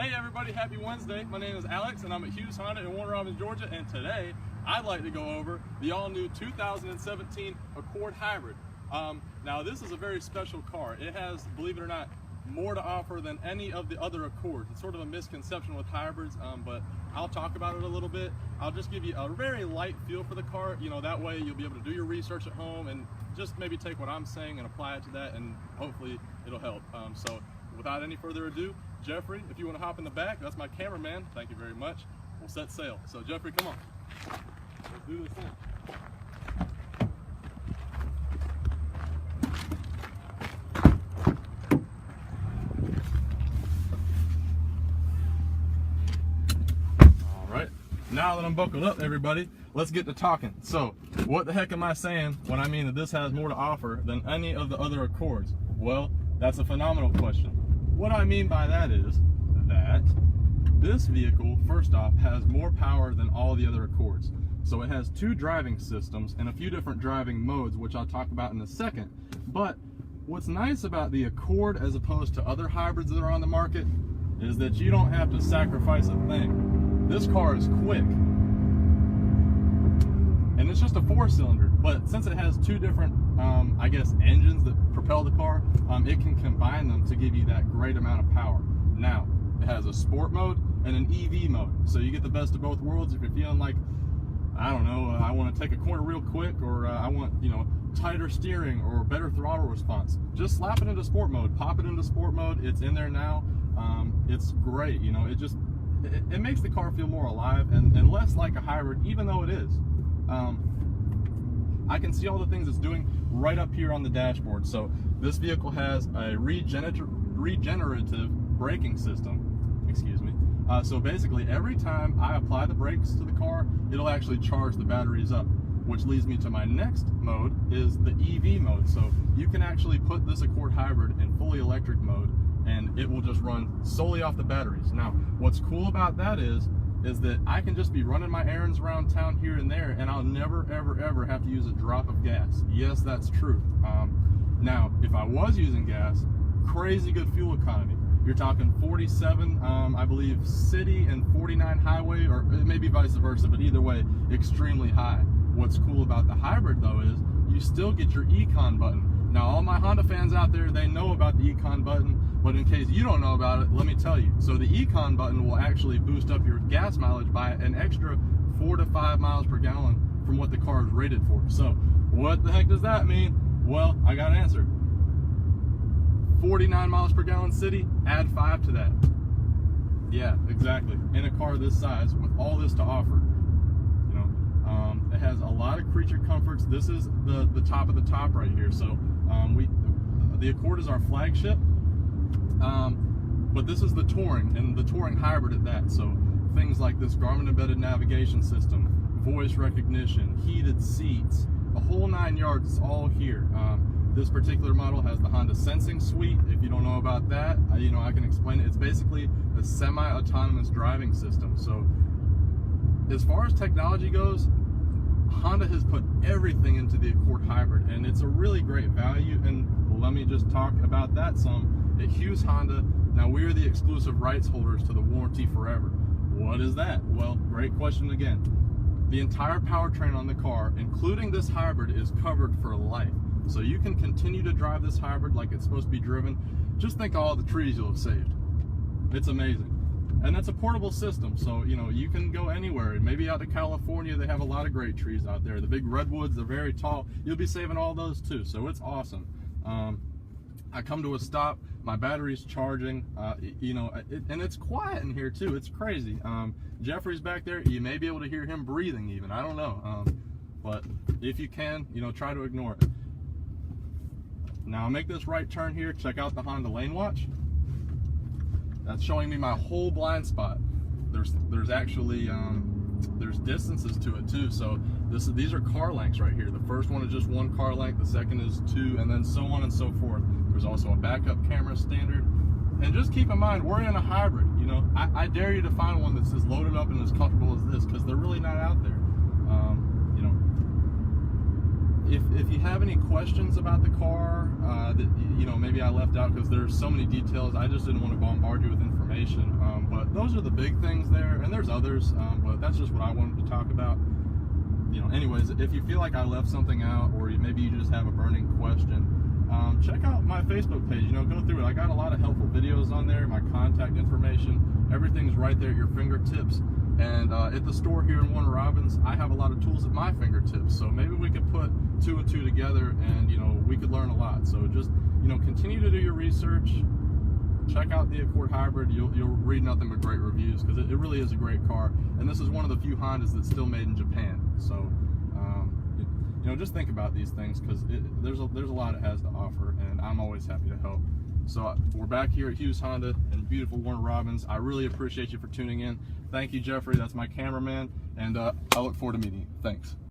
Hey everybody, happy Wednesday. My name is Alex and I'm at Hughes Honda in Warner Robins, Georgia, and today I'd like to go over the all-new 2017 Accord Hybrid. Now this is a very special car. It has, believe it or not, more to offer than any of the other Accords. It's sort of a misconception with hybrids, but I'll talk about it a little bit. I'll just give you a very light feel for the car. You know, that way you'll be able to do your research at home and just maybe take what I'm saying and apply it to that, and hopefully it'll help. So without any further ado, Jeffrey, if you want to hop in the back, that's my cameraman. Thank you very much. We'll set sail. So Jeffrey, come on. Let's do this thing. Now that I'm buckled up, everybody, let's get to talking. So, what the heck am I saying when I mean that this has more to offer than any of the other Accords? Well, that's a phenomenal question. What I mean by that is that this vehicle, first off, has more power than all the other Accords. So it has two driving systems and a few different driving modes, which I'll talk about in a second. But what's nice about the Accord as opposed to other hybrids that are on the market is that you don't have to sacrifice a thing. This car is quick, and it's just a 4-cylinder, but since it has two different, I guess, engines that propel the car, it can combine them to give you that great amount of power. Now, it has a sport mode and an EV mode, so you get the best of both worlds. If you're feeling like, I don't know, I want to take a corner real quick, or I want, you know, tighter steering or better throttle response, just slap it into sport mode, pop it into sport mode. It's in there now. It's great, you know, it makes the car feel more alive and less like a hybrid, even though it is. I can see all the things it's doing right up here on the dashboard. So this vehicle has a regenerative braking system. Excuse me. So basically, every time I apply the brakes to the car, it'll actually charge the batteries up, which leads me to my next mode, is the EV mode. So you can actually put this Accord Hybrid in fully electric mode, and it will just run solely off the batteries. Now, what's cool about that is that I can just be running my errands around town here and there, and I'll never, ever, ever have to use a drop of gas. Yes, that's true. Now, if I was using gas, crazy good fuel economy. You're talking 47, I believe, city and 49 highway, or maybe vice versa, but either way, extremely high. What's cool about the hybrid, though, is you still get your Econ button. Now, all my Honda fans out there, they know about the Econ button, but in case you don't know about it, let me tell you. So the Econ button will actually boost up your gas mileage by an extra 4 to 5 miles per gallon from what the car is rated for. So what the heck does that mean? Well, I got an answer. 49 miles per gallon city, add 5 to that. Yeah, exactly. In a car this size with all this to offer. It has a lot of creature comforts. This is the top of the top right here. So the Accord is our flagship, but this is the Touring, and the Touring Hybrid at that. So things like this Garmin embedded navigation system, voice recognition, heated seats, the whole 9 yards is all here. This particular model has the Honda Sensing Suite. If you don't know about that, you know, I can explain it. It's basically a semi-autonomous driving system. So as far as technology goes, Honda has put everything into the Accord Hybrid, and it's a really great value. And let me just talk about that some. At Hughes Honda, now we're the exclusive rights holders to the warranty forever. What is that? Well, great question again. The entire powertrain on the car, including this hybrid, is covered for life. So you can continue to drive this hybrid like it's supposed to be driven. Just think of all the trees you'll have saved. It's amazing. And that's a portable system, so you know you can go anywhere. Maybe out to California, they have a lot of great trees out there. The big redwoods, they're very tall. You'll be saving all those too, so it's awesome. I come to a stop, my battery's charging, you know, and it's quiet in here too. It's crazy. Jeffrey's back there. You may be able to hear him breathing even. I don't know, but if you can, you know, try to ignore it. Now I'll make this right turn here. Check out the Honda Lane Watch. That's showing me my whole blind spot. There's actually there's distances to it too. So these are car lengths right here. The first one is just 1 car length, the second is 2, and then so on and so forth. There's also a backup camera standard. And just keep in mind, we're in a hybrid. You know, I dare you to find one that's as loaded up and as comfortable as this, because they're really not out there. You know, if you have any questions about the car that you know maybe I left out because there's so many details, I just didn't want to bombard you with information. But those are the big things there, and there's others, but that's just what I wanted to talk about. You know, anyways, if you feel like I left something out, or maybe you just have a burning question, check out my Facebook page. You know, go through it. I got a lot of helpful videos on there, my contact information, everything's right there at your fingertips. And at the store here in Warner Robins, I have a lot of tools at my fingertips. So maybe we could put 2 and 2 together, and, you know, we could learn a lot. So just, you know, continue to do your research. Check out the Accord Hybrid. You'll read nothing but great reviews, because it really is a great car. And this is one of the few Hondas that's still made in Japan. So, you know, just think about these things, because there's a lot it has to offer, and I'm always happy to help. So we're back here at Hughes Honda in beautiful Warner Robins. I really appreciate you for tuning in. Thank you, Jeffrey. That's my cameraman, and I look forward to meeting you. Thanks.